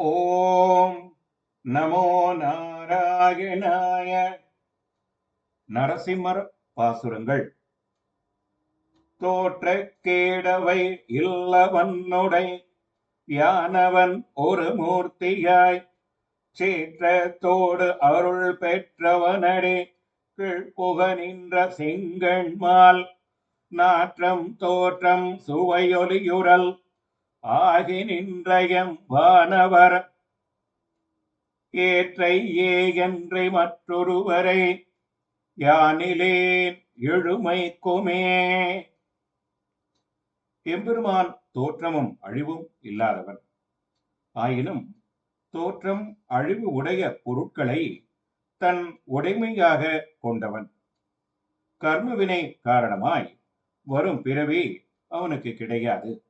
ஓம் நமோ நாராயணாய. நரசிம்மர் பாசுரங்கள். தோற்ற கேடவை இல்லவன்னுடை யானவன் ஒரு மூர்த்தியாய் சீற்றத்தோடு அருள் பெற்றவனடி கீழ்ப்புக நின்ற செங்கண்மால் நாற்றம் தோற்றம் சுவையொலியுறல் ஆகி நின்றயம் வானவர் ஏற்றை ஏகன்றி மற்றொருவரை யானிலேன் எழுமைக்குமே. எம்பெருமான் தோற்றமும் அழிவும் இல்லாதவன். ஆயினும் தோற்றம் அழிவு உடைய பொருட்களை தன் உடைமையாக கொண்டவன். கர்மவினை காரணமாய் வரும் பிறவி அவனுக்கு கிடையாது.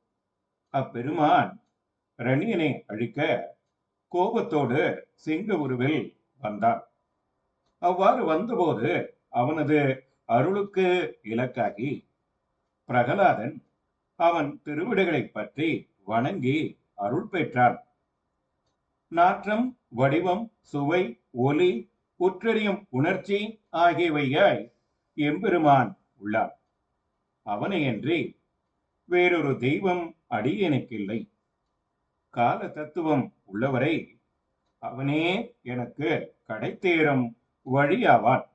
அப்பெருமான் ரணியனை அழிக்க கோபத்தோடு சிங்க உருவில் வந்தான். அவ்வாறு வந்தபோது அவனது அருளுக்கு இலக்காகி பிரகலாதன் அவன் திருவிடைகளை பற்றி வணங்கி அருள் பெற்றான். நாற்றம், வடிவம், சுவை, ஒலி, உற்றறியும் உணர்ச்சி ஆகியவையாய் எம்பெருமான் உள்ளான். அவனையன்றி வேறொரு தெய்வம் அடியேனுக்கில்லை. கால தத்துவம் உள்ளவரை அவனே எனக்கு கடைத்தேறும் வழியாவான்.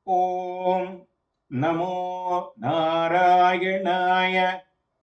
ஓம் நமோ நாராயணாய.